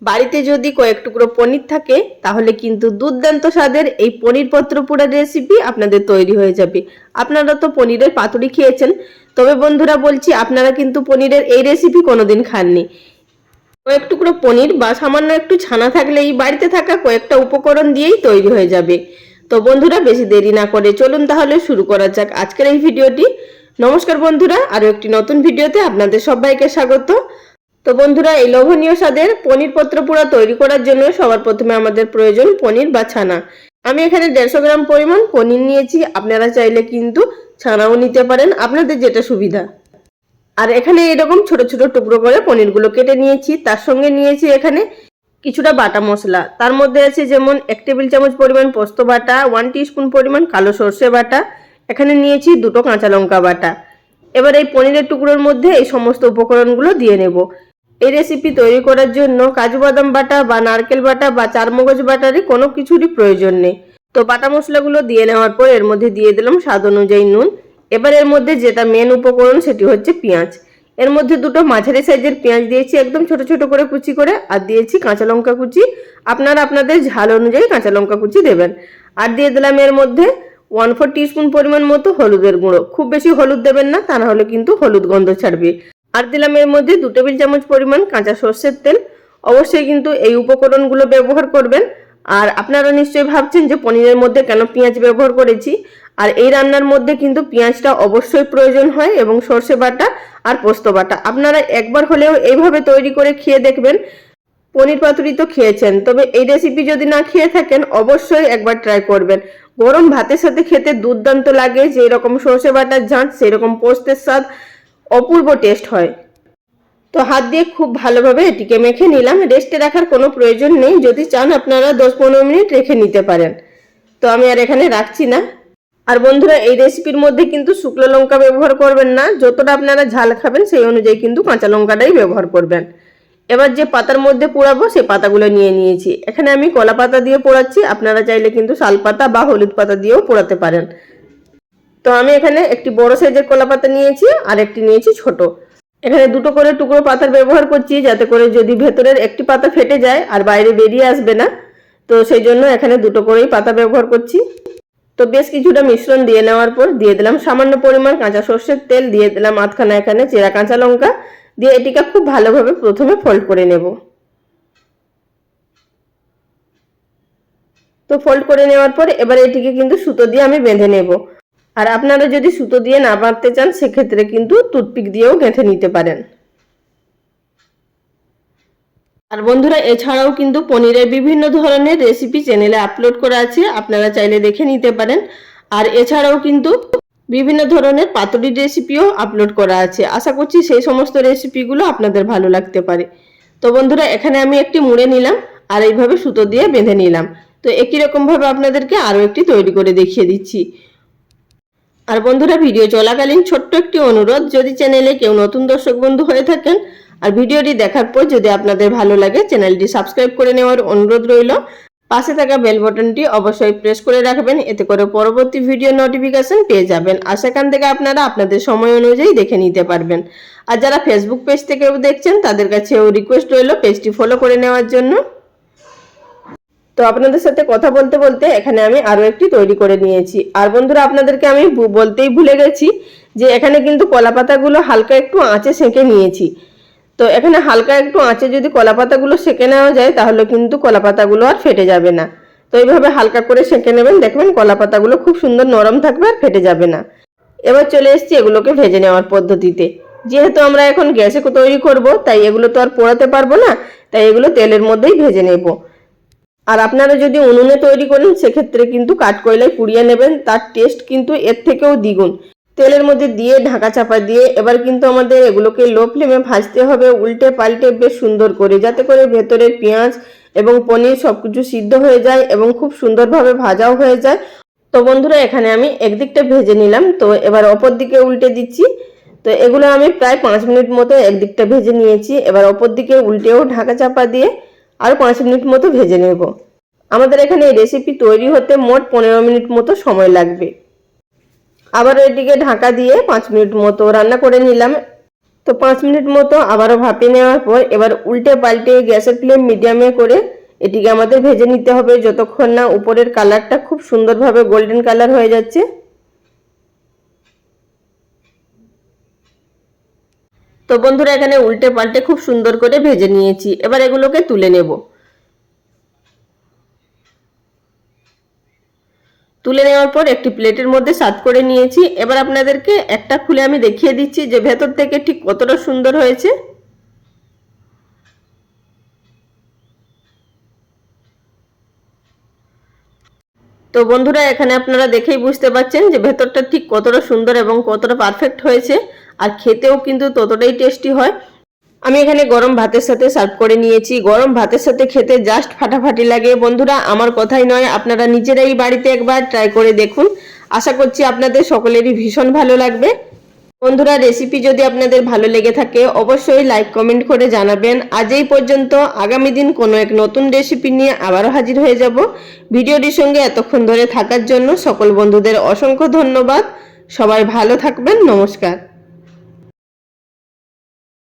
বাড়িতে যদি কয়েক টুকরো পনির থাকে তাহলে কিন্তু দুর্দান্ত স্বাদের এই পনির পত্র পোড়া রেসিপি আপনাদের তৈরি হয়ে যাবে। আপনারা তো পনিরের পাতুরি খেয়েছেন, তবে বন্ধুরা বলছি আপনারা কিন্তু পনিরের এই রেসিপি কোনোদিন খাননি। কয়েক টুকরো পনির বা সামান্য একটু ছানা থাকলেই বাড়িতে থাকা কয়েকটা উপকরণ দিয়েই তৈরি হয়ে যাবে। তো বন্ধুরা বেশি দেরি না করে চলুন তাহলে শুরু করা যাক আজকের এই ভিডিওটি। নমস্কার বন্ধুরা, আরো একটি নতুন ভিডিওতে আপনাদের সবাইকে স্বাগত। তো বন্ধুরা, এই লোভনীয় স্বাদের পনির পত্র পোড়া তৈরি করার জন্য সবার প্রথমে আমাদের প্রয়োজন পনির বা ছানা। আমি এখানে 150 গ্রাম পরিমাণ পনির নিয়েছি। আপনারা চাইলে কিন্তু ছানাও নিতে পারেন, আপনাদের যেটা সুবিধা। আর এখানে এরকম ছোট ছোট টুকরো করে পনিরগুলো কেটে নিয়েছি। তার সঙ্গে নিয়েছি এখানে কিছুটা বাটা মশলা। তার মধ্যে আছে যেমন 1 টেবিল চামচ পরিমাণ পোস্ত বাটা, 1 টিস্পুন পরিমাণ কালো সর্ষে বাটা, এখানে নিয়েছি 2টো কাঁচা লঙ্কা বাটা। এবার এই পনিরের টুকরোর মধ্যে এই সমস্ত উপকরণগুলো দিয়ে নেব। এই রেসিপি তৈরি করার জন্য কাজু বাদাম বাটা বা নারকেল বাটা বা চারমগজ বাটারই কোনো কিছুরই প্রয়োজন নেই। তো বাটা মশলাগুলো দিয়ে নেওয়ার পর এর মধ্যে দিয়ে দিলাম স্বাদ অনুযায়ী নুন। এবার এর মধ্যে যেটা মেন উপকরণ সেটি হচ্ছে পেঁয়াজ। এর মধ্যে 2টো মাঝারি সাইজের পেঁয়াজ দিয়েছি একদম ছোট ছোট করে কুচি করে, আর দিয়েছি কাঁচা লঙ্কা কুচি। আপনারা আপনাদের ঝাল অনুযায়ী কাঁচা লঙ্কা কুচি দেবেন। আর দিয়ে দিলাম এর মধ্যে 1/4 টিস্পুন পরিমাণ মতো হলুদের গুঁড়ো। খুব বেশি হলুদ দেবেন না, তা না হলে কিন্তু হলুদ গন্ধ ছাড়বে। আর দিলাম এর মধ্যে 2 টেবিল চামচ পরিমাণ কাঁচা সর্ষের তেল। অবশ্যই কিন্তু এই উপকরণগুলো ব্যবহার করবেন। আর আপনারা নিশ্চয়ই ভাবছেন যে পনিরের মধ্যে কেন পেঁয়াজ ব্যবহার করেছি। আর এই রান্নার মধ্যে কিন্তু পেঁয়াজটা অবশ্যই প্রয়োজন হয়, এবং সর্ষে বাটা আর পোস্ত বাটা। আপনারা একবার হলেও এইভাবে তৈরি করে খেয়ে দেখবেন। পনির পাতুরি তো খেয়েছেন, তবে এই রেসিপি যদি না খেয়ে থাকেন অবশ্যই একবার ট্রাই করবেন। গরম ভাতের সাথে খেতে দুর্দান্ত লাগে। যেই রকম সর্ষে বাটার ঝাঁঝ সেই রকম পোস্তের স্বাদ অপূর্ব টেস্ট হয়। তো হাত দিয়ে খুব ভালোভাবে এটিকে মেখে নিলাম। রেস্টে রাখার কোনো প্রয়োজন নেই, যদি চান আপনারা 10-15 মিনিট রেখে নিতে পারেন। তো আমি আর এখানে রাখছি না। আর বন্ধুরা, এই রেসিপির মধ্যে কিন্তু শুকনো লঙ্কা ব্যবহার করবেন না। যতটা আপনারা ঝাল খাবেন সেই অনুযায়ী কিন্তু কাঁচা লঙ্কাটাই ব্যবহার করবেন। এবার যে পাতার মধ্যে পোড়াবো সেই পাতাগুলো নিয়ে নিয়েছি। এখানে আমি কলা পাতা দিয়ে পোড়াচ্ছি, আপনারা চাইলে কিন্তু শাল পাতা বা হলুদ পাতা দিয়েও পোড়াতে পারেন। তো আমি এখানে একটি বড় সাইজের কলা পাতা নিয়েছি, আর একটি নিয়েছি ছোট। এখানে 2টো করে টুকরো পাতার ব্যবহার করছি, যাতে করে যদি ভেতরের একটি পাতা ফেটে যায় আর বাইরে বেরিয়ে আসবে না। তো সেই জন্য এখানে 2টো করেই পাতা ব্যবহার করছি। তো বেশ কিছুটা মিশ্রণ দিয়ে নেওয়ার পর দিয়ে দিলাম সামান্য পরিমাণ কাঁচা সর্ষের তেল, দিয়ে দিলাম আধখানা এখানে চেরা কাঁচা লঙ্কা, দিয়ে এটিকে খুব ভালোভাবে প্রথমে ফোল্ড করে নেব। তো ফোল্ড করে নেওয়ার পর এবার এটিকে কিন্তু সুতো দিয়ে আমি বেঁধে নেব। আর আপনারা যদি সুতো দিয়ে না বাঁধতে চান সেক্ষেত্রে কিন্তু টুথপিক দিয়েও গেঁথে নিতে পারেন। আর বন্ধুরা, এছাড়াও কিন্তু পনিরের বিভিন্ন ধরনের রেসিপি চ্যানেলে আপলোড করা আছে, আপনারা চাইলে দেখে নিতে পারেন। আর এছাড়াও কিন্তু বিভিন্ন ধরনের পাতুরির রেসিপিও আপলোড করা আছে। আশা করছি সেই সমস্ত রেসিপিগুলো আপনাদের ভালো লাগতে পারে। তো বন্ধুরা, এখানে আমি একটি মুড়ে নিলাম আর এইভাবে সুতো দিয়ে বেঁধে নিলাম। তো একই রকম ভাবে আপনাদেরকে আরো একটি তৈরি করে দেখিয়ে দিচ্ছি। আর বন্ধুরা, ভিডিও চলাকালীন ছোট্ট একটি অনুরোধ, যদি চ্যানেলে কেউ নতুন দর্শক বন্ধু হয়ে থাকেন আর ভিডিওটি দেখার পর যদি আপনাদের ভালো লাগে, চ্যানেলটি সাবস্ক্রাইব করে নেওয়ার অনুরোধ রইল। পাশে থাকা বেল বাটনটি অবশ্যই প্রেস করে রাখবেন, এতে করে পরবর্তী ভিডিও নোটিফিকেশন পেয়ে যাবেন। আর সেখান থেকে আপনারা আপনাদের সময় অনুযায়ী দেখে নিতে পারবেন। আর যারা ফেসবুক পেজ থেকেও দেখছেন তাদের কাছেও রিকোয়েস্ট রইল পেজটি ফলো করে নেওয়ার জন্য। তো আপনাদের সাথে কথা বলতে বলতে এখানে আমি আরো একটি তৈরি করে নিয়েছি। আর বন্ধুরা, আপনাদেরকে আমি বলতেই ভুলে গেছি যে এখানে কিন্তু কলা পাতাগুলো হালকা একটু আঁচে সেঁকে নিয়েছি। তো এখানে হালকা একটু আঁচে যদি কলা পাতাগুলো সেঁকে নেওয়া যায় তাহলে কিন্তু কলা পাতাগুলো আর ফেটে যাবে না। তো এইভাবে হালকা করে সেঁকে নেবেন, দেখবেন কলা পাতাগুলো খুব সুন্দর নরম থাকবে আর ফেটে যাবে না। এবার চলে এসেছি এগুলোকে ভেজে নেওয়ার পদ্ধতিতে। যেহেতু আমরা এখন গ্যাসে তৈরি করব, তাই এগুলো তো আর পোড়াতে পারবো না, তাই এগুলো তেলের মধ্যেই ভেজে নেব। আর আপনারা যদি উনুনে তৈরি করেন সেক্ষেত্রে কিন্তু কাঠকয়লায় পুড়িয়ে নেবেন, তার টেস্ট কিন্তু এর থেকেও দ্বিগুণ। তেলের মধ্যে দিয়ে ঢাকা চাপা দিয়ে এবার কিন্তু আমাদের এগুলোকে লো ফ্লেমে ভাজতে হবে, উল্টে পাল্টে বেশ সুন্দর করে, যাতে করে ভেতরের পেঁয়াজ এবং পনির সবকিছু সিদ্ধ হয়ে যায় এবং খুব সুন্দরভাবে ভাজাও হয়ে যায়। তো বন্ধুরা, এখানে আমি একদিকটা ভেজে নিলাম, তো এবার অপর দিকে উল্টে দিচ্ছি। তো এগুলো আমি প্রায় 5 মিনিট মতো একদিকটা ভেজে নিয়েছি। এবার অপর দিকে উল্টেও ঢাকা চাপা দিয়ে আরো 5 মিনিট মতো ভেজে নেব। আমাদের এখানে এই রেসিপি তৈরি হতে মোট 15 মিনিট মতো সময় লাগবে। আবার এদিকে ঢাকা দিয়ে 5 মিনিট মতো রান্না করে নিলাম। তো 5 মিনিট মতো আবারও ভাপিয়ে নেওয়ার পর এবার উল্টে পাল্টে গ্যাসের ফ্লেম মিডিয়ামে করে এটিকে আমাদের ভেজে নিতে হবে যতক্ষণ না উপরের কালারটা খুব সুন্দরভাবে গোল্ডেন কালার হয়ে যাচ্ছে। তো বন্ধুরা এখানে উল্টে পাল্টে খুব সুন্দর করে ভেজে নিয়েছি, এবার এগুলোকে তুলে নেব। তুলে নেওয়ার পর একটি প্লেটের মধ্যে সার্ভ করে নিয়েছি। এবার আপনাদেরকে একটা খুলে আমি দেখিয়ে দিচ্ছি যে ভেতর থেকে ঠিক কতটা সুন্দর হয়েছে। তো বন্ধুরা এখানে আপনারা দেখেই বুঝতে পারছেন যে ভেতরটা ঠিক কতটা সুন্দর এবং কতটা পারফেক্ট হয়েছে, আর খেতেও কিন্তু ততটাই টেস্টি হয়। আমি এখানে গরম ভাতের সাথে সার্ভ করে নিয়েছি। গরম ভাতের সাথে খেতে জাস্ট ফাটাফাটি লাগে। বন্ধুরা আমার কথাই নয়, আপনারা নিজেরাই বাড়িতে একবার ট্রাই করে দেখুন। আশা করছি আপনাদের সকলেরই ভীষণ ভালো লাগবে। বন্ধুরা রেসিপি যদি আপনাদের ভালো লেগে থাকে অবশ্যই লাইক কমেন্ট করে জানাবেন। আজ এই পর্যন্ত, আগামী দিন কোনো এক নতুন রেসিপি নিয়ে আবারও হাজির হয়ে যাব। ভিডিওটির সঙ্গে এতক্ষণ ধরে থাকার জন্য সকল বন্ধুদের অসংখ্য ধন্যবাদ। সবাই ভালো থাকবেন। নমস্কার।